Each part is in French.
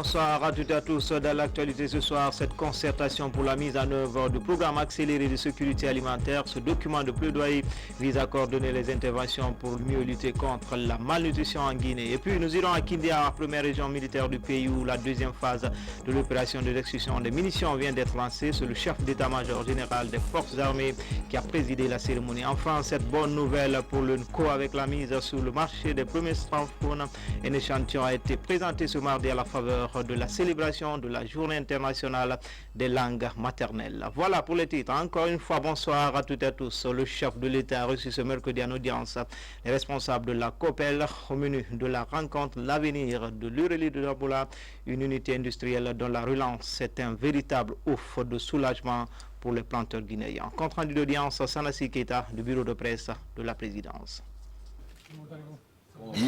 bonsoir à toutes et à tous. Dans l'actualité ce soir, cette concertation pour la mise en œuvre du programme accéléré de sécurité alimentaire. Ce document de plaidoyer vise à coordonner les interventions pour mieux lutter contre la malnutrition en Guinée. Et puis nous irons à Kindia, première région militaire du pays où la deuxième phase de l'opération de destruction des munitions vient d'être lancée. C'est le chef d'état-major général des forces armées qui a présidé la cérémonie. Enfin, cette bonne nouvelle pour l'UNCO avec la mise sur le marché des premiers smartphones. Un échantillon a été présenté ce mardi à la faveur de la célébration de la Journée internationale des langues maternelles. Voilà pour les titres. Encore une fois, bonsoir à toutes et à tous. Le chef de l'État a reçu ce mercredi en audience les responsables de la COPEL au menu de la rencontre l'avenir de l'Ureli de Dabola, une unité industrielle dont la relance est un véritable ouf de soulagement pour les planteurs guinéens. Compte rendu d'audience, Sanassi Keita du bureau de presse de la présidence.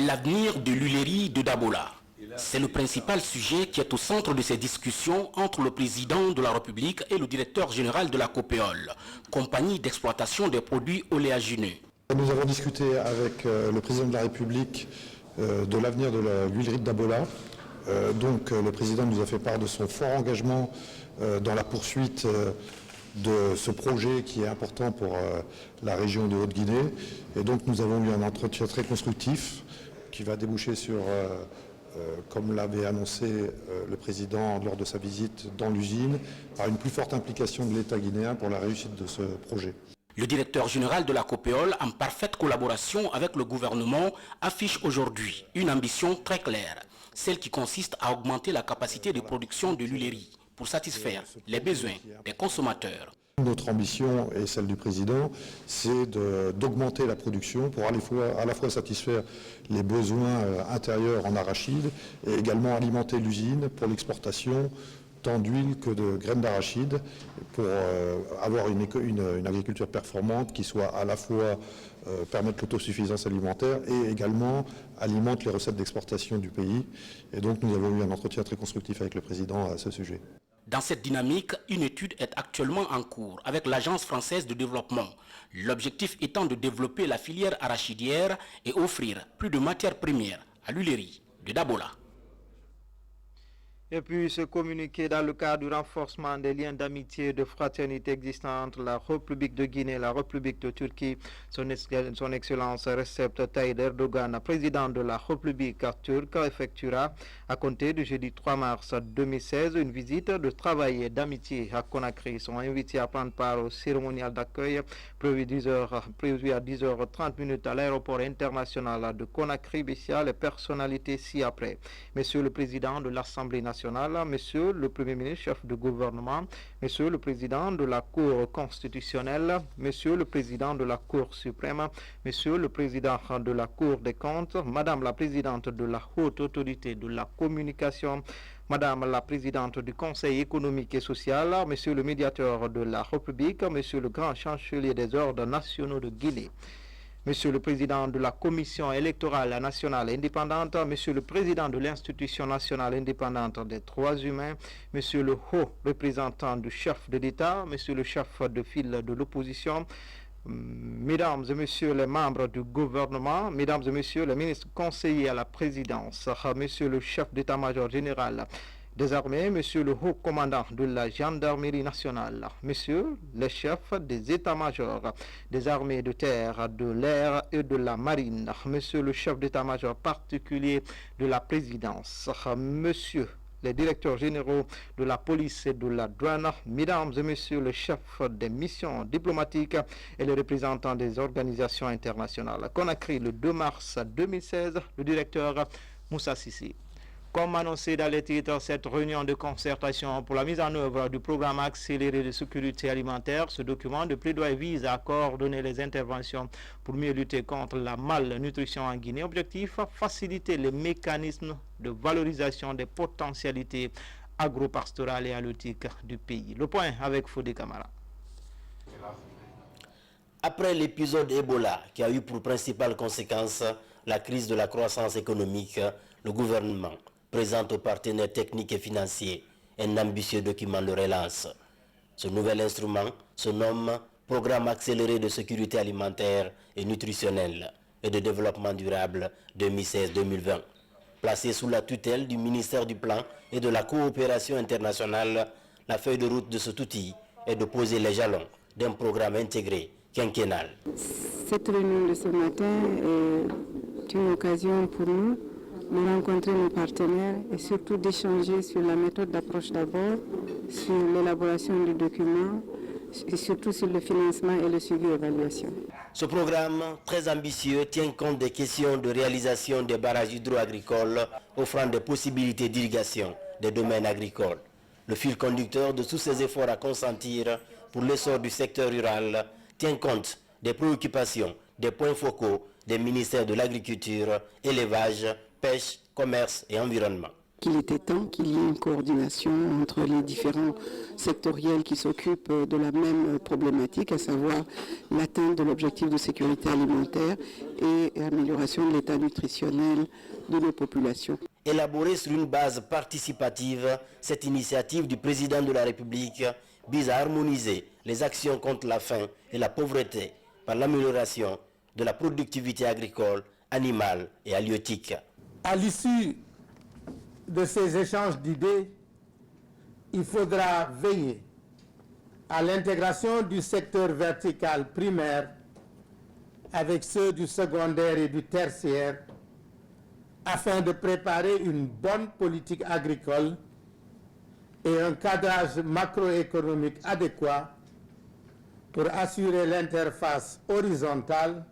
L'avenir de l'huilerie de Dabola, c'est le principal sujet qui est au centre de ces discussions entre le président de la République et le directeur général de la COPEOL, compagnie d'exploitation des produits oléagineux. Nous avons discuté avec le président de la République de l'avenir de l'huilerie de Dabola. Donc le président nous a fait part de son fort engagement dans la poursuite de ce projet qui est important pour la région de Haute-Guinée. Et donc nous avons eu un entretien très constructif qui va déboucher sur, comme l'avait annoncé le président lors de sa visite dans l'usine, par une plus forte implication de l'État guinéen pour la réussite de ce projet. Le directeur général de la COPEOL, en parfaite collaboration avec le gouvernement, affiche aujourd'hui une ambition très claire, celle qui consiste à augmenter la capacité de production de l'huilerie pour satisfaire les besoins des consommateurs. Notre ambition et celle du président, c'est d'augmenter la production pour à la fois satisfaire les besoins intérieurs en arachide et également alimenter l'usine pour l'exportation tant d'huile que de graines d'arachide pour avoir une agriculture performante qui soit à la fois permettre l'autosuffisance alimentaire et également alimente les recettes d'exportation du pays. Et donc nous avons eu un entretien très constructif avec le président à ce sujet. Dans cette dynamique, une étude est actuellement en cours avec l'Agence française de développement. L'objectif étant de développer la filière arachidière et offrir plus de matières premières à l'huilerie de Dabola. Et puis se communiquer dans le cadre du renforcement des liens d'amitié et de fraternité existants entre la République de Guinée et la République de Turquie. Son Excellence Recep Tayyip Erdogan, président de la République turque, effectuera à compter du jeudi 3 mars 2016 une visite de travail et d'amitié à Conakry. Sont invités à prendre part au cérémonial d'accueil prévu à 10h30 à l'aéroport international de Conakry-Bissau. Les personnalités ci-après. Monsieur le Président de l'Assemblée nationale, Monsieur le Premier ministre, chef de gouvernement, Monsieur le Président de la Cour constitutionnelle, Monsieur le Président de la Cour suprême, Monsieur le Président de la Cour des comptes, Madame la Présidente de la Haute Autorité de la Communication, Madame la Présidente du Conseil économique et social, Monsieur le Médiateur de la République, Monsieur le Grand Chancelier des Ordres nationaux de Guinée, Monsieur le Président de la Commission électorale nationale indépendante, Monsieur le Président de l'Institution nationale indépendante des droits humains, Monsieur le haut représentant du chef de l'État, Monsieur le chef de file de l'opposition, Mesdames et Messieurs les membres du gouvernement, Mesdames et Messieurs les ministres conseillers à la présidence, Monsieur le chef d'état-major général des armées, Monsieur le haut commandant de la gendarmerie nationale, Messieurs les chefs des états-majors des armées de terre, de l'air et de la marine, Monsieur le chef d'état-major particulier de la présidence, Monsieur les directeurs généraux de la police et de la douane, Mesdames et Messieurs les chefs des missions diplomatiques et les représentants des organisations internationales. Conakry, le 2 mars 2016, le directeur Moussa Sissi. Comme annoncé dans les titres, cette réunion de concertation pour la mise en œuvre du programme accéléré de sécurité alimentaire, ce document de plaidoyer vise à coordonner les interventions pour mieux lutter contre la malnutrition en Guinée. Objectif, faciliter les mécanismes de valorisation des potentialités agro-pastorales et halieutiques du pays. Le point avec Fodé Camara. Après l'épisode Ebola qui a eu pour principale conséquence la crise de la croissance économique, le gouvernement présente aux partenaires techniques et financiers un ambitieux document de relance. Ce nouvel instrument se nomme Programme accéléré de sécurité alimentaire et nutritionnelle et de développement durable 2016-2020. Placée sous la tutelle du ministère du Plan et de la Coopération internationale, la feuille de route de cet outil est de poser les jalons d'un programme intégré quinquennal. Cette réunion de ce matin est une occasion pour nous de rencontrer nos partenaires et surtout d'échanger sur la méthode d'approche d'abord, sur l'élaboration du document et surtout sur le financement et le suivi évaluation. Ce programme très ambitieux tient compte des questions de réalisation des barrages hydro-agricoles offrant des possibilités d'irrigation des domaines agricoles. Le fil conducteur de tous ces efforts à consentir pour l'essor du secteur rural tient compte des préoccupations, des points focaux des ministères de l'Agriculture, élevage, pêche, commerce et environnement. Qu'il était temps qu'il y ait une coordination entre les différents sectoriels qui s'occupent de la même problématique, à savoir l'atteinte de l'objectif de sécurité alimentaire et l'amélioration de l'état nutritionnel de nos populations. Élaborée sur une base participative, cette initiative du président de la République vise à harmoniser les actions contre la faim et la pauvreté par l'amélioration de la productivité agricole, animale et halieutique. À l'issue de ces échanges d'idées, il faudra veiller à l'intégration du secteur vertical primaire avec ceux du secondaire et du tertiaire afin de préparer une bonne politique agricole et un cadrage macroéconomique adéquat pour assurer l'interface horizontale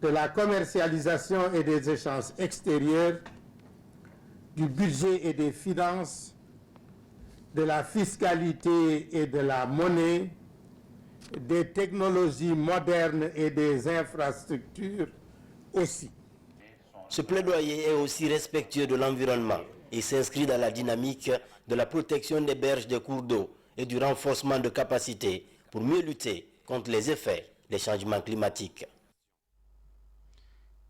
de la commercialisation et des échanges extérieurs, du budget et des finances, de la fiscalité et de la monnaie, des technologies modernes et des infrastructures aussi. Ce plaidoyer est aussi respectueux de l'environnement et s'inscrit dans la dynamique de la protection des berges des cours d'eau et du renforcement de capacités pour mieux lutter contre les effets des changements climatiques.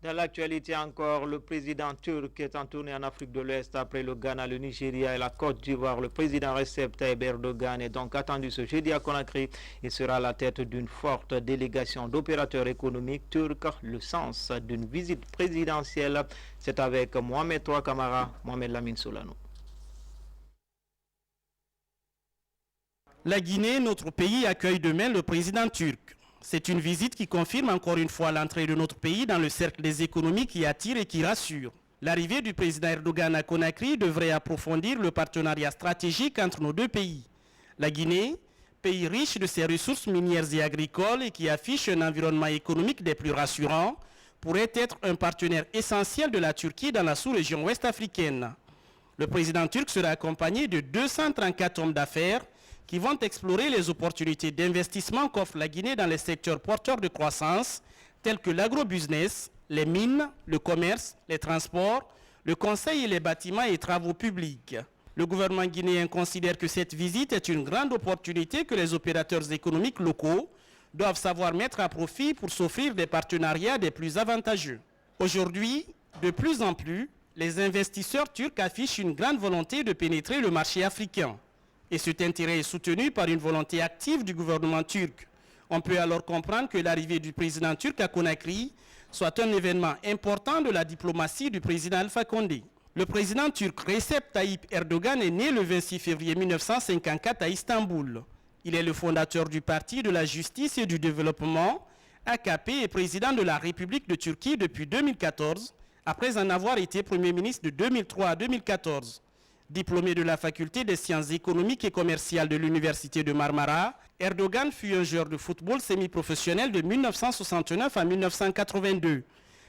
Dans l'actualité encore, le président turc est en tournée en Afrique de l'Ouest après le Ghana, le Nigeria et la Côte d'Ivoire. Le président Recep Tayyip Erdogan est donc attendu ce jeudi à Conakry. Il sera à la tête d'une forte délégation d'opérateurs économiques turcs. Le sens d'une visite présidentielle, c'est avec Mohamed Toua Kamara, Mohamed Lamine Solano. La Guinée, notre pays, accueille demain le président turc. C'est une visite qui confirme encore une fois l'entrée de notre pays dans le cercle des économies qui attire et qui rassure. L'arrivée du président Erdogan à Conakry devrait approfondir le partenariat stratégique entre nos deux pays. La Guinée, pays riche de ses ressources minières et agricoles et qui affiche un environnement économique des plus rassurants, pourrait être un partenaire essentiel de la Turquie dans la sous-région ouest africaine. Le président turc sera accompagné de 234 hommes d'affaires qui vont explorer les opportunités d'investissement qu'offre la Guinée dans les secteurs porteurs de croissance, tels que l'agrobusiness, les mines, le commerce, les transports, le conseil et les bâtiments et travaux publics. Le gouvernement guinéen considère que cette visite est une grande opportunité que les opérateurs économiques locaux doivent savoir mettre à profit pour s'offrir des partenariats des plus avantageux. Aujourd'hui, de plus en plus, les investisseurs turcs affichent une grande volonté de pénétrer le marché africain. Et cet intérêt est soutenu par une volonté active du gouvernement turc. On peut alors comprendre que l'arrivée du président turc à Conakry soit un événement important de la diplomatie du président Alpha Condé. Le président turc Recep Tayyip Erdogan est né le 26 février 1954 à Istanbul. Il est le fondateur du Parti de la Justice et du Développement, AKP, et président de la République de Turquie depuis 2014, après en avoir été Premier ministre de 2003 à 2014. Diplômé de la faculté des sciences économiques et commerciales de l'université de Marmara, Erdogan fut un joueur de football semi-professionnel de 1969 à 1982.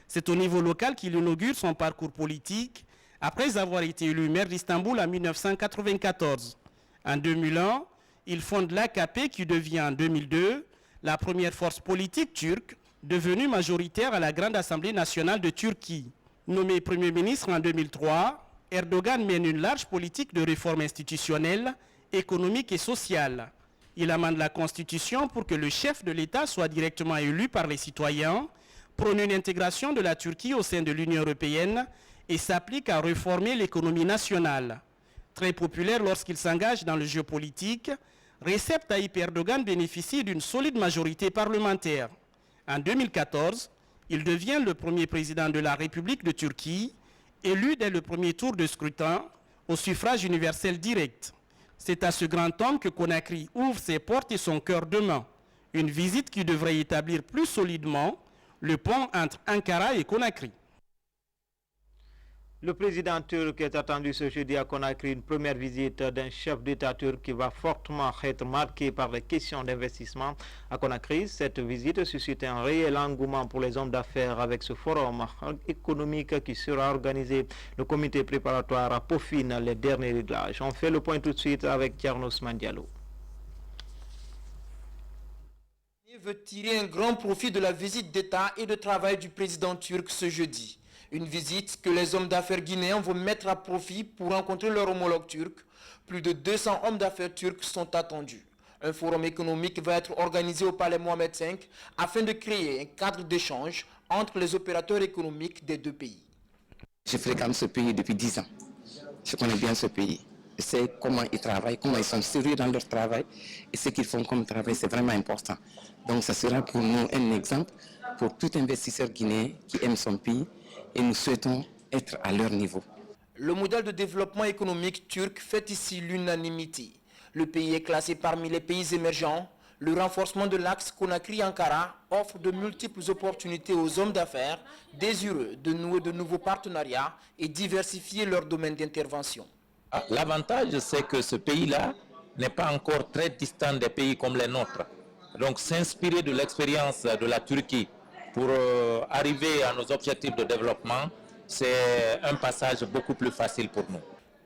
C'est au niveau local qu'il inaugure son parcours politique, après avoir été élu maire d'Istanbul en 1994. En 2001, il fonde l'AKP qui devient en 2002 la première force politique turque, devenue majoritaire à la Grande Assemblée nationale de Turquie. Nommé Premier ministre en 2003, Erdogan mène une large politique de réforme institutionnelle, économique et sociale. Il amende la Constitution pour que le chef de l'État soit directement élu par les citoyens, prône une intégration de la Turquie au sein de l'Union européenne et s'applique à réformer l'économie nationale. Très populaire lorsqu'il s'engage dans le jeu politique, Recep Tayyip Erdogan bénéficie d'une solide majorité parlementaire. En 2014, il devient le premier président de la République de Turquie élu dès le premier tour de scrutin au suffrage universel direct. C'est à ce grand homme que Conakry ouvre ses portes et son cœur demain. Une visite qui devrait établir plus solidement le pont entre Ankara et Conakry. Le président turc est attendu ce jeudi à Conakry, une première visite d'un chef d'État turc qui va fortement être marquée par les questions d'investissement. À Conakry, cette visite suscite un réel engouement pour les hommes d'affaires avec ce forum économique qui sera organisé. Le comité préparatoire peaufine les derniers réglages. On fait le point tout de suite avec Tiernos Mandialo. Veut tirer un grand profit de la visite d'État et de travail du président turc ce jeudi. Une visite que les hommes d'affaires guinéens vont mettre à profit pour rencontrer leur homologue turc. Plus de 200 hommes d'affaires turcs sont attendus. Un forum économique va être organisé au Palais Mohamed V afin de créer un cadre d'échange entre les opérateurs économiques des deux pays. Je fréquente ce pays depuis 10 ans. Je connais bien ce pays. Je sais comment ils travaillent, comment ils sont sérieux dans leur travail et ce qu'ils font comme travail, c'est vraiment important. Donc ça sera pour nous un exemple pour tout investisseur guinéen qui aime son pays et nous souhaitons être à leur niveau. Le modèle de développement économique turc fait ici l'unanimité. Le pays est classé parmi les pays émergents. Le renforcement de l'axe Conakry-Ankara offre de multiples opportunités aux hommes d'affaires désireux de nouer de nouveaux partenariats et diversifier leur domaine d'intervention. L'avantage, c'est que ce pays-là n'est pas encore très distant des pays comme les nôtres. Donc s'inspirer de l'expérience de la Turquie pour arriver à nos objectifs de développement, c'est un passage beaucoup plus facile pour nous.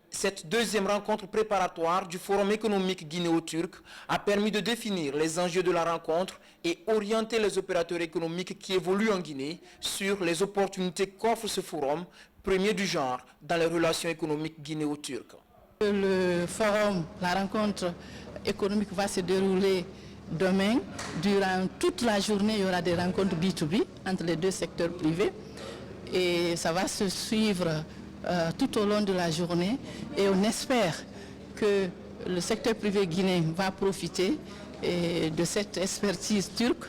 Cette deuxième rencontre préparatoire du Forum économique guinéo-turc a permis de définir les enjeux de la rencontre et orienter les opérateurs économiques qui évoluent en Guinée sur les opportunités qu'offre ce forum, premier du genre dans les relations économiques guinéo-turques. Le forum, la rencontre économique va se dérouler demain. Durant toute la journée, il y aura des rencontres B2B entre les deux secteurs privés et ça va se suivre tout au long de la journée et on espère que le secteur privé guinéen va profiter de cette expertise turque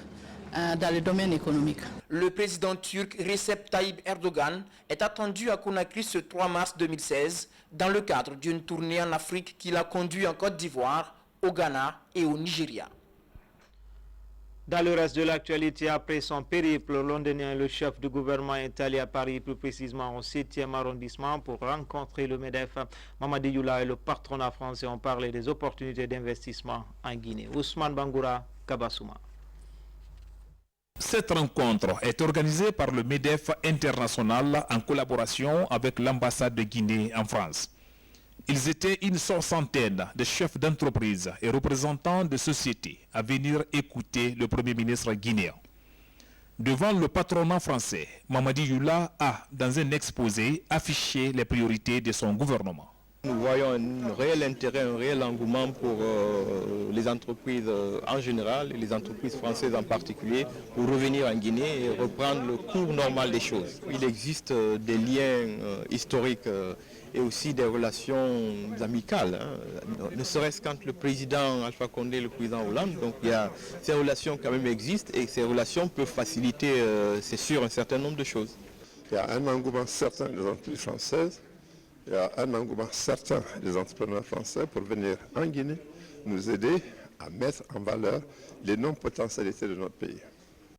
dans le domaine économique. Le président turc Recep Tayyip Erdogan est attendu à Conakry ce 3 mars 2016 dans le cadre d'une tournée en Afrique qu'il a conduit en Côte d'Ivoire, au Ghana et au Nigeria. Dans le reste de l'actualité, après son périple londonien, le chef du gouvernement est allé à Paris, plus précisément au 7e arrondissement, pour rencontrer le MEDEF. Mamadi Youla et le patronat français ont parlé des opportunités d'investissement en Guinée. Ousmane Bangoura, Kabassouma. Cette rencontre est organisée par le MEDEF international en collaboration avec l'ambassade de Guinée en France. Ils étaient une soixantaine de chefs d'entreprise et représentants de sociétés à venir écouter le Premier ministre guinéen. Devant le patronat français, Mamadi Youla a, dans un exposé, affiché les priorités de son gouvernement. Nous voyons un réel intérêt, un réel engouement pour les entreprises en général et les entreprises françaises en particulier pour revenir en Guinée et reprendre le cours normal des choses. Il existe des liens historiques et aussi des relations amicales, ne serait-ce qu'entre le président Alpha Condé et le président Hollande. Donc ces relations quand même existent et ces relations peuvent faciliter, c'est sûr, un certain nombre de choses. Il y a un engouement certain des entreprises françaises. Il y a un engouement certain des entrepreneurs français pour venir en Guinée nous aider à mettre en valeur l'énorme potentialité de notre pays.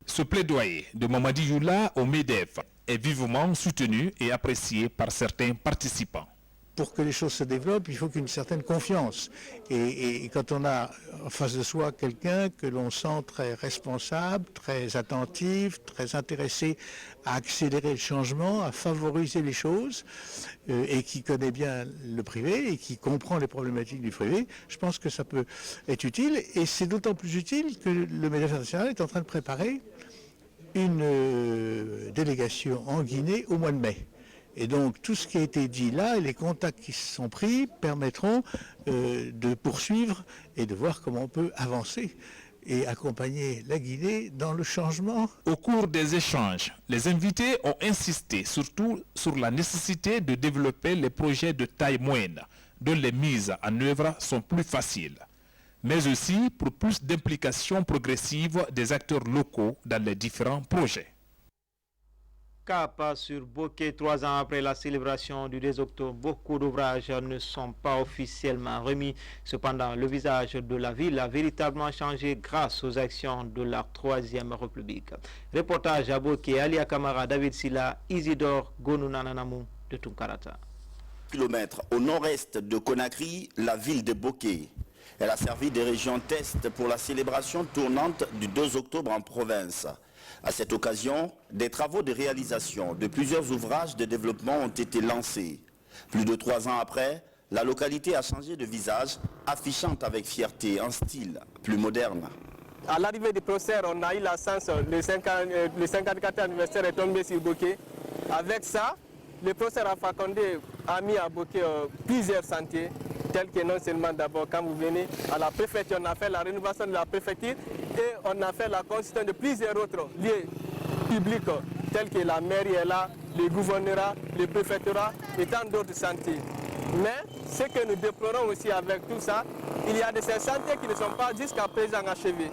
Ce plaidoyer de Mamadi Youla au MEDEF est vivement soutenu et apprécié par certains participants. Pour que les choses se développent, il faut qu'une certaine confiance. Et quand on a en face de soi quelqu'un que l'on sent très responsable, très attentif, très intéressé à accélérer le changement, à favoriser les choses, et qui connaît bien le privé et qui comprend les problématiques du privé, je pense que ça peut être utile. Et c'est d'autant plus utile que le MEDEF international est en train de préparer une délégation en Guinée au mois de mai. Et donc tout ce qui a été dit là et les contacts qui se sont pris permettront de poursuivre et de voir comment on peut avancer et accompagner la Guinée dans le changement. Au cours des échanges, les invités ont insisté surtout sur la nécessité de développer les projets de taille moyenne, dont les mises en œuvre sont plus faciles, mais aussi pour plus d'implication progressive des acteurs locaux dans les différents projets. cap sur Boké 3 ans après la célébration du 2 octobre. Beaucoup d'ouvrages ne sont pas officiellement remis. Cependant, le visage de la ville a véritablement changé grâce aux actions de la Troisième République. Reportage à Boké, Alia Kamara, David Silla, Isidore Gonunananamou de Tunkarata. Kilomètres au nord-est de Conakry, la ville de Boké. Elle a servi de région test pour la célébration tournante du 2 octobre en province. À cette occasion, des travaux de réalisation de plusieurs ouvrages de développement ont été lancés. Plus de 3 ans après, la localité a changé de visage, affichant avec fierté un style plus moderne. À l'arrivée du professeur, on a eu la chance, le 54e anniversaire est tombé sur Boké. Avec ça, le professeur Alpha Condé a mis à Boké plusieurs sentiers, tels que non seulement d'abord quand vous venez à la préfecture, on a fait la rénovation de la préfecture et on a fait la construction de plusieurs autres lieux publics, tels que la mairie est là, le gouvernorat, le préfectorat et tant d'autres sentiers. Mais ce que nous déplorons aussi avec tout ça, il y a de ces sentiers qui ne sont pas jusqu'à présent achevés.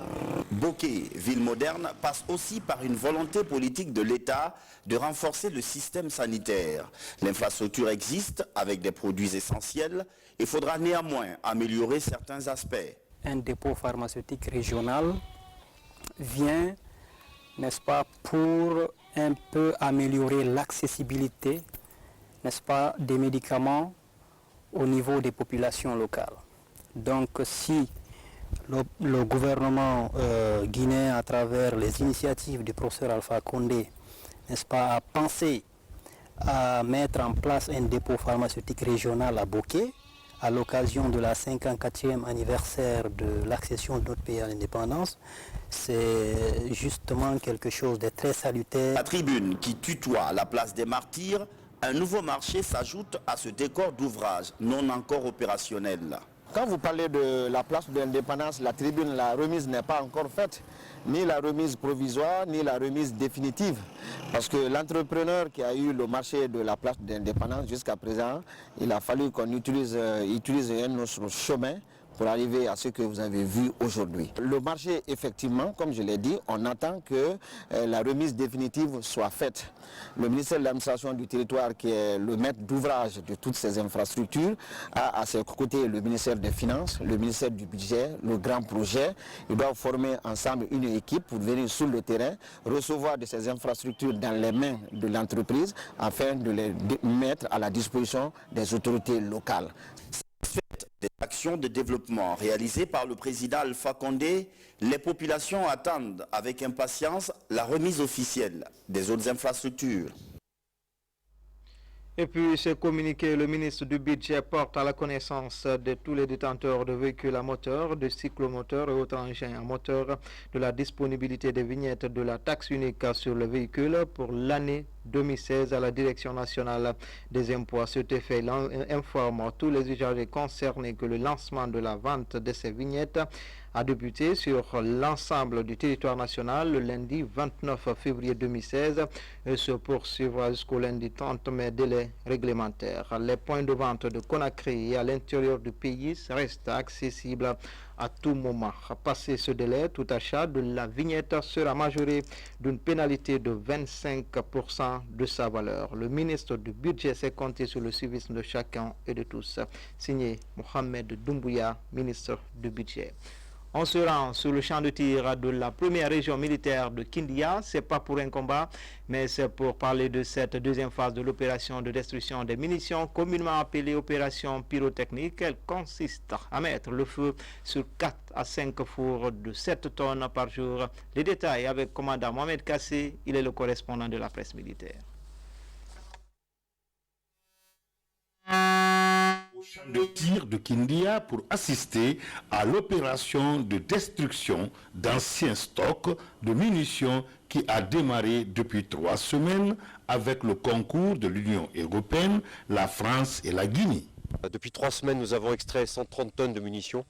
Boké, ville moderne, passe aussi par une volonté politique de l'État de renforcer le système sanitaire. L'infrastructure existe avec des produits essentiels. Il faudra néanmoins améliorer certains aspects. Un dépôt pharmaceutique régional vient, n'est-ce pas, pour un peu améliorer l'accessibilité, n'est-ce pas, des médicaments au niveau des populations locales. Donc si le gouvernement guinéen, à travers les initiatives du professeur Alpha Condé, n'est-ce pas, a pensé à mettre en place un dépôt pharmaceutique régional à Boké, à l'occasion de la 54e anniversaire de l'accession de notre pays à l'indépendance, c'est justement quelque chose de très salutaire. La tribune qui tutoie la place des Martyrs, un nouveau marché s'ajoute à ce décor d'ouvrage non encore opérationnel. Quand vous parlez de la place de l'indépendance, la tribune, la remise n'est pas encore faite, ni la remise provisoire, ni la remise définitive. Parce que l'entrepreneur qui a eu le marché de la place de l'indépendance jusqu'à présent, il a fallu qu'on utilise un autre chemin pour arriver à ce que vous avez vu aujourd'hui. Le marché, effectivement, comme je l'ai dit, on attend que la remise définitive soit faite. Le ministère de l'administration du territoire, qui est le maître d'ouvrage de toutes ces infrastructures, a à ses côtés le ministère des Finances, le ministère du Budget, le grand projet. Ils doivent former ensemble une équipe pour venir sur le terrain, recevoir de ces infrastructures dans les mains de l'entreprise afin de les mettre à la disposition des autorités locales. Des actions de développement réalisées par le président Alpha Condé, les populations attendent avec impatience la remise officielle des autres infrastructures. Et puis, ce communiqué, le ministre du Budget porte à la connaissance de tous les détenteurs de véhicules à moteur, de cyclomoteurs et autres engins à moteur de la disponibilité des vignettes de la taxe unique sur le véhicule pour l'année 2016 à la Direction nationale des impôts. À cet effet, il informe tous les usagers concernés que le lancement de la vente de ces vignettes a débuté sur l'ensemble du territoire national le lundi 29 février 2016 et se poursuivra jusqu'au lundi 30 mai, délai réglementaire. Les points de vente de Conakry et à l'intérieur du pays restent accessibles à tout moment. Passé ce délai, tout achat de la vignette sera majoré d'une pénalité de 25% de sa valeur. Le ministre du Budget s'est compté sur le civisme de chacun et de tous. Signé Mohamed Doumbouya, ministre du Budget. On se rend sur le champ de tir de la première région militaire de Kindia. Ce n'est pas pour un combat, mais c'est pour parler de cette deuxième phase de l'opération de destruction des munitions, communément appelée opération pyrotechnique. Elle consiste à mettre le feu sur 4 à 5 fours de 7 tonnes par jour. Les détails avec commandant Mohamed Kassé, il est le correspondant de la presse militaire. Au champ de tir de Kindia pour assister à l'opération de destruction d'anciens stocks de munitions qui a démarré depuis 3 semaines avec le concours de l'Union européenne, la France et la Guinée. Depuis 3 semaines, nous avons extrait 130 tonnes de munitions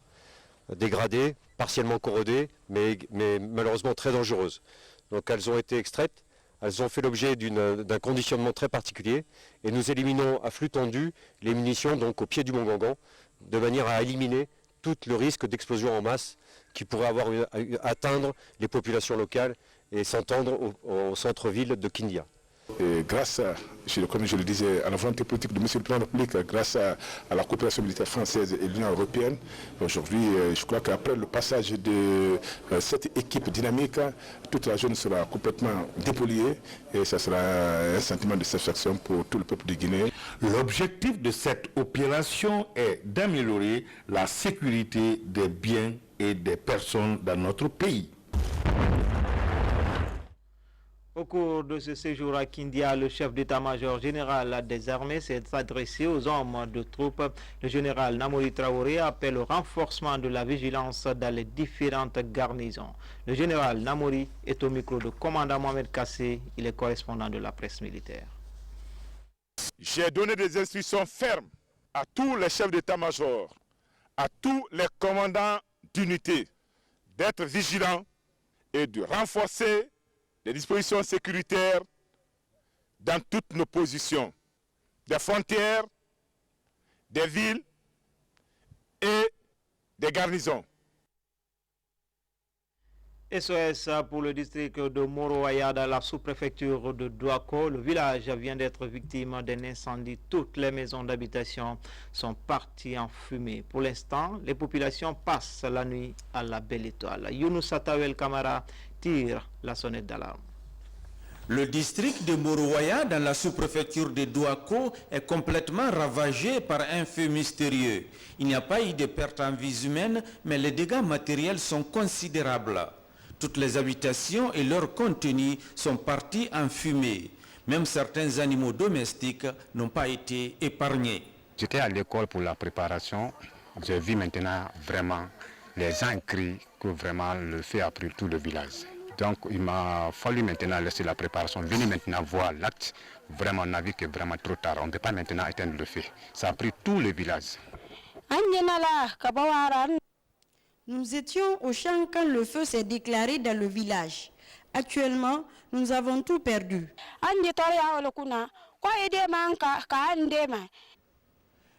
dégradées, partiellement corrodées, mais malheureusement très dangereuses. Donc elles ont été extraites. Elles ont fait l'objet d'un conditionnement très particulier et nous éliminons à flux tendu les munitions donc au pied du Mont Gangan de manière à éliminer tout le risque d'explosion en masse qui pourrait atteindre les populations locales et s'entendre au centre-ville de Kindia. Et grâce à, comme je le disais, à la volonté politique de M. le Président de la République, grâce à la coopération militaire française et l'Union européenne, aujourd'hui, je crois qu'après le passage de cette équipe dynamique, toute la zone sera complètement dépolluée et ça sera un sentiment de satisfaction pour tout le peuple de Guinée. L'objectif de cette opération est d'améliorer la sécurité des biens et des personnes dans notre pays. Au cours de ce séjour à Kindia, le chef d'état-major général des armées s'est adressé aux hommes de troupes. Le général Namori Traoré appelle au renforcement de la vigilance dans les différentes garnisons. Le général Namori est au micro de commandant Mohamed Kassé, il est correspondant de la presse militaire. J'ai donné des instructions fermes à tous les chefs d'état-major, à tous les commandants d'unité, d'être vigilants et de renforcer les dispositions sécuritaires dans toutes nos positions, des frontières, des villes et des garnisons. SOS pour le district de Moroaya dans la sous-préfecture de Douako. Le village vient d'être victime d'un incendie. Toutes les maisons d'habitation sont parties en fumée. Pour l'instant, les populations passent la nuit à la Belle Étoile. Younous Atawel Kamara tire la sonnette d'alarme. Le district de Moroaya dans la sous-préfecture de Douako est complètement ravagé par un feu mystérieux. Il n'y a pas eu de pertes en vies humaines, mais les dégâts matériels sont considérables. Toutes les habitations et leur contenu sont partis en fumée. Même certains animaux domestiques n'ont pas été épargnés. J'étais à l'école pour la préparation. J'ai vu maintenant vraiment les gens crient que vraiment le feu a pris tout le village. Donc il m'a fallu maintenant laisser la préparation, venir maintenant voir l'acte. Vraiment on a vu que vraiment trop tard, on ne peut pas maintenant éteindre le feu. Ça a pris tout le village. Nous étions au champ quand le feu s'est déclaré dans le village. Actuellement, nous avons tout perdu.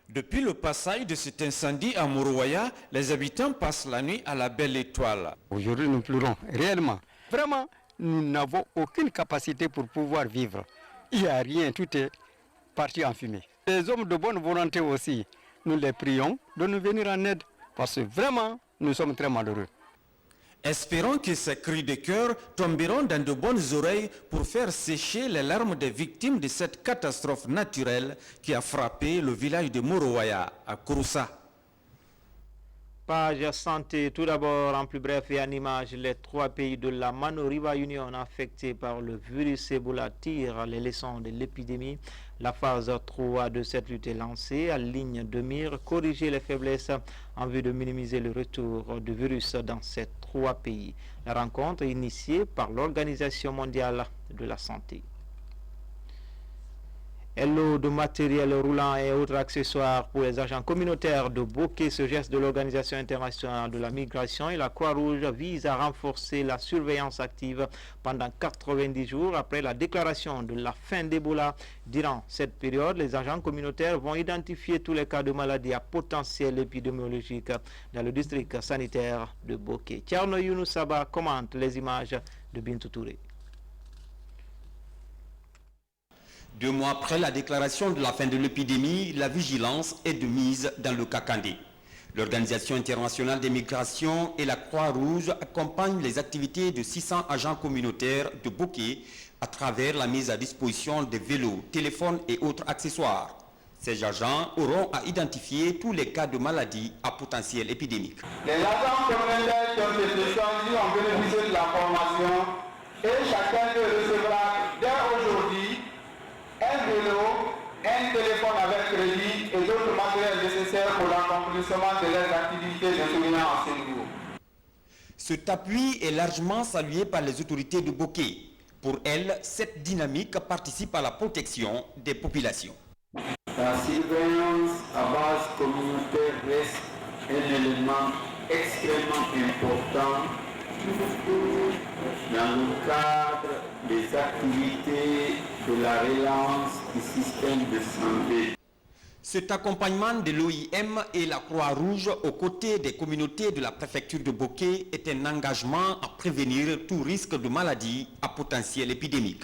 Depuis le passage de cet incendie à Moroaya, les habitants passent la nuit à la Belle Étoile. Aujourd'hui, nous pleurons réellement. Vraiment, nous n'avons aucune capacité pour pouvoir vivre. Il n'y a rien, tout est parti en fumée. Les hommes de bonne volonté aussi, nous les prions de nous venir en aide parce que vraiment, nous sommes très malheureux. Espérons que ces cris de cœur tomberont dans de bonnes oreilles pour faire sécher les larmes des victimes de cette catastrophe naturelle qui a frappé le village de Moroaya à Kouroussa. Page santé, tout d'abord en plus bref et en image, les 3 pays de la Mano-Riva Union affectés par le virus Ebola tirent les leçons de l'épidémie. La phase 3 de cette lutte est lancée à ligne de mire, corriger les faiblesses en vue de minimiser le retour du virus dans ces 3 pays. La rencontre est initiée par l'Organisation mondiale de la santé. Et l'eau de matériel roulant et autres accessoires pour les agents communautaires de Boké. Ce geste de l'Organisation internationale de la migration et la Croix-Rouge vise à renforcer la surveillance active pendant 90 jours après la déclaration de la fin d'Ebola. Durant cette période, les agents communautaires vont identifier tous les cas de maladies à potentiel épidémiologique dans le district sanitaire de Boké. Tierno Younoussaba commente les images de Bintou Touré. 2 mois après la déclaration de la fin de l'épidémie, la vigilance est de mise dans le Kakandé. L'Organisation internationale des migrations et la Croix-Rouge accompagnent les activités de 600 agents communautaires de Boké à travers la mise à disposition de vélos, téléphones et autres accessoires. Ces agents auront à identifier tous les cas de maladies à potentiel épidémique. Les agents communautaires qui ont été choisis ont bénéficié de la formation et chacun d'eux recevra dès aujourd'hui un vélo, un téléphone avec crédit et d'autres matériels nécessaires pour l'accomplissement de leurs activités de soutien en ce niveau. Cet appui est largement salué par les autorités de Boké. Pour elles, cette dynamique participe à la protection des populations. La surveillance à base communautaire reste un élément extrêmement important dans le cadre des activités de la relance du système de santé. Cet accompagnement de l'OIM et la Croix-Rouge aux côtés des communautés de la préfecture de Boké est un engagement à prévenir tout risque de maladie à potentiel épidémique.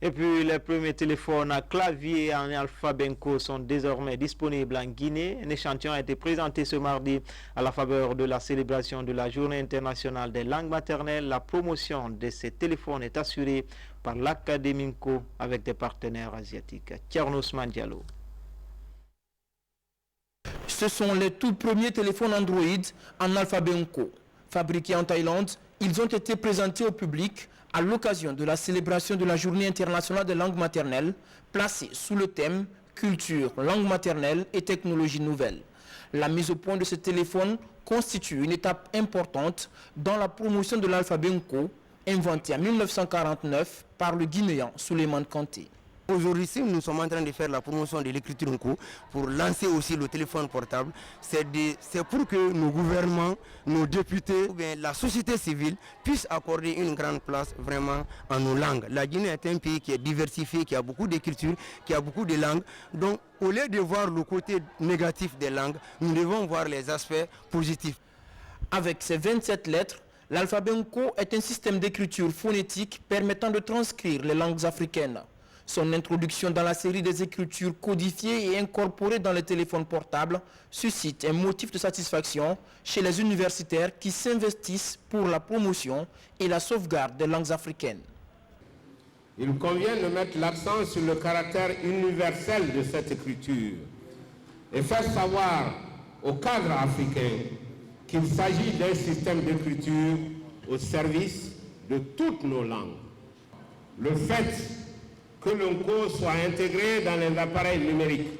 Et puis les premiers téléphones à clavier en alphabet Nko sont désormais disponibles en Guinée. Un échantillon a été présenté ce mardi à la faveur de la célébration de la Journée internationale des langues maternelles. La promotion de ces téléphones est assurée par l'Académie Nko avec des partenaires asiatiques. Tchernos Mandialo. Ce sont les tout premiers téléphones Android en alphabet Nko. Fabriqués en Thaïlande, ils ont été présentés au public à l'occasion de la célébration de la Journée internationale des langues maternelles, placée sous le thème « Culture, langue maternelle et technologies nouvelles ». La mise au point de ce téléphone constitue une étape importante dans la promotion de l'alphabet Nko, inventé en 1949 par le Guinéen Souleymane Kanté. Aujourd'hui, nous sommes en train de faire la promotion de l'écriture Nko pour lancer aussi le téléphone portable. C'est pour que nos gouvernements, nos députés, ou bien la société civile puissent accorder une grande place vraiment à nos langues. La Guinée est un pays qui est diversifié, qui a beaucoup d'écriture, qui a beaucoup de langues. Donc, au lieu de voir le côté négatif des langues, nous devons voir les aspects positifs. Avec ses 27 lettres, l'alphabet Nko est un système d'écriture phonétique permettant de transcrire les langues africaines. Son introduction dans la série des écritures codifiées et incorporées dans les téléphones portables suscite un motif de satisfaction chez les universitaires qui s'investissent pour la promotion et la sauvegarde des langues africaines. Il convient de mettre l'accent sur le caractère universel de cette écriture et faire savoir aux cadres africains qu'il s'agit d'un système d'écriture au service de toutes nos langues. Le fait que l'Nko soit intégré dans les appareils numériques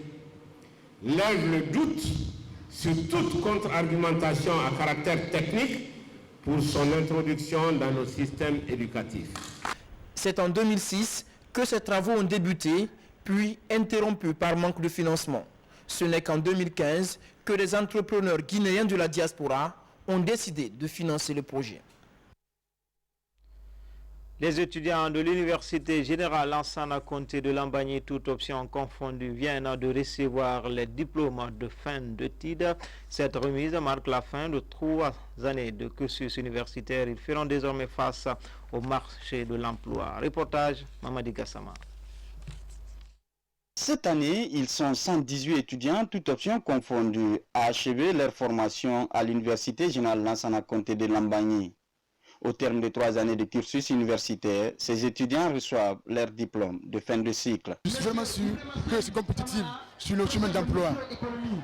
lève le doute sur toute contre-argumentation à caractère technique pour son introduction dans nos systèmes éducatifs. C'est en 2006 que ces travaux ont débuté, puis interrompus par manque de financement. Ce n'est qu'en 2015 que les entrepreneurs guinéens de la diaspora ont décidé de financer le projet. Les étudiants de l'Université générale Lansana Conté de Lambagne, toute option confondue, viennent de recevoir les diplômes de fin d'études. Cette remise marque la fin de 3 années de cursus universitaire. Ils feront désormais face au marché de l'emploi. Reportage Mamadi Gassama. Cette année, ils sont 118 étudiants, toutes options confondues, à achever leur formation à l'Université générale Lansana Conté de Lambagne. Au terme de 3 années de cursus universitaire, ces étudiants reçoivent leur diplôme de fin de cycle. Je suis vraiment sûr que c'est compétitif sur le chemin d'emploi.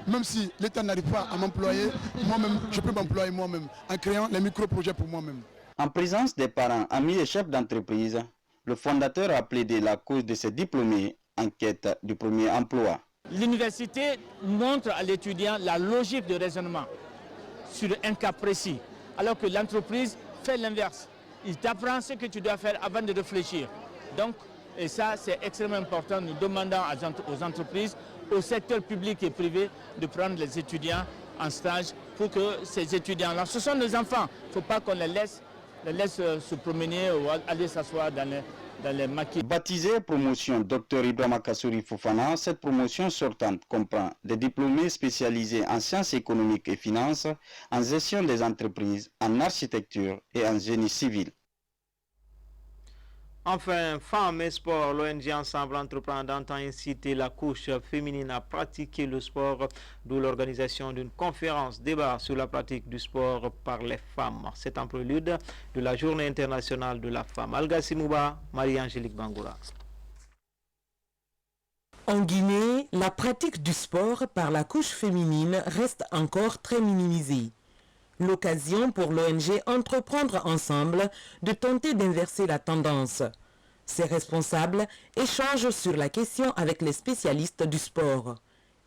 Même si l'État n'arrive pas à m'employer, moi-même, je peux m'employer moi-même en créant les micro-projets pour moi-même. En présence des parents, amis et chefs d'entreprise, le fondateur a plaidé la cause de ces diplômés en quête du premier emploi. L'université montre à l'étudiant la logique de raisonnement sur un cas précis, alors que l'entreprise fait l'inverse. Il t'apprend ce que tu dois faire avant de réfléchir. Donc, et ça, c'est extrêmement important. Nous demandons aux entreprises, au secteur public et privé, de prendre les étudiants en stage pour que ces étudiants-là, ce sont nos enfants, il ne faut pas qu'on les laisse se promener ou aller s'asseoir dans les maquis. Baptisée promotion Dr Ibrahima Kassouri Fofana, cette promotion sortante comprend des diplômés spécialisés en sciences économiques et finances, en gestion des entreprises, en architecture et en génie civil. Enfin, Femmes et Sport, l'ONG Ensemble entreprend d'entend inciter la couche féminine à pratiquer le sport, d'où l'organisation d'une conférence débat sur la pratique du sport par les femmes. C'est en prélude de la Journée internationale de la femme. Alga Simouba, Marie-Angélique Bangoura. En Guinée, la pratique du sport par la couche féminine reste encore très minimisée. L'occasion pour l'ONG Entreprendre Ensemble de tenter d'inverser la tendance. Ses responsables échangent sur la question avec les spécialistes du sport.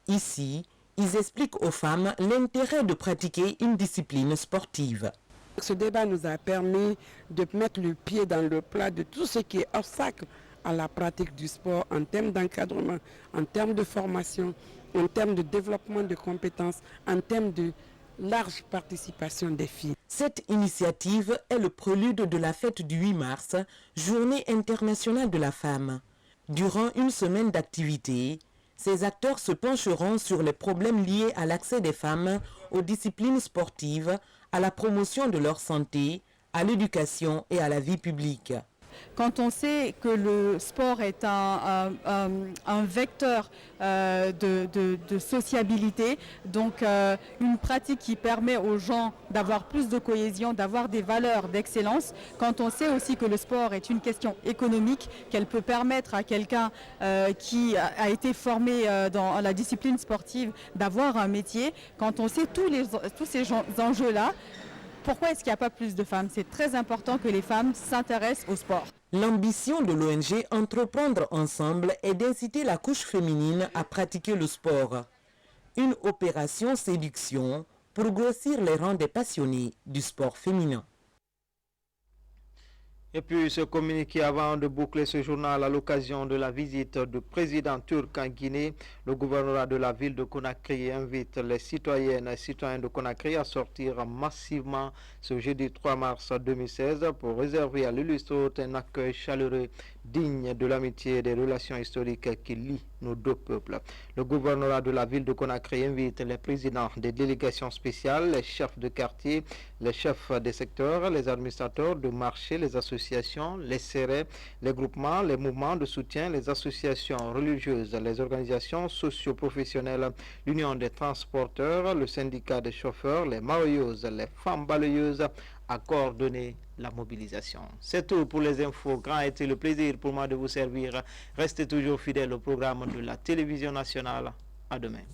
Ici, ils expliquent aux femmes l'intérêt de pratiquer une discipline sportive. Ce débat nous a permis de mettre le pied dans le plat de tout ce qui est obstacle à la pratique du sport en termes d'encadrement, en termes de formation, en termes de développement de compétences, en termes de large participation des filles. Cette initiative est le prélude de la fête du 8 mars, Journée internationale de la femme. Durant une semaine d'activités, ces acteurs se pencheront sur les problèmes liés à l'accès des femmes aux disciplines sportives, à la promotion de leur santé, à l'éducation et à la vie publique. quand on sait que le sport est un vecteur de sociabilité, donc une pratique qui permet aux gens d'avoir plus de cohésion, d'avoir des valeurs d'excellence, quand on sait aussi que le sport est une question économique, qu'elle peut permettre à quelqu'un qui a été formé dans la discipline sportive d'avoir un métier, quand on sait tous ces enjeux-là, pourquoi est-ce qu'il n'y a pas plus de femmes? C'est très important que les femmes s'intéressent au sport. L'ambition de l'ONG Entreprendre Ensemble est d'inciter la couche féminine à pratiquer le sport. Une opération séduction pour grossir les rangs des passionnés du sport féminin. Et puis ce communiqué avant de boucler ce journal à l'occasion de la visite du président turc en Guinée, le gouvernorat de la ville de Conakry invite les citoyennes et citoyens de Conakry à sortir massivement ce jeudi 3 mars 2016 pour réserver à l'illustre hôte un accueil chaleureux digne de l'amitié et des relations historiques qui lient nos deux peuples. Le gouvernorat de la ville de Conakry invite les présidents des délégations spéciales, les chefs de quartier, les chefs des secteurs, les administrateurs de marché, les associations, les serrés, les groupements, les mouvements de soutien, les associations religieuses, les organisations socio-professionnelles, l'union des transporteurs, le syndicat des chauffeurs, les marailleuses, les femmes balayeuses à coordonner la mobilisation. C'est tout pour les infos. Grand a été le plaisir pour moi de vous servir. Restez toujours fidèles au programme de la télévision nationale. À demain.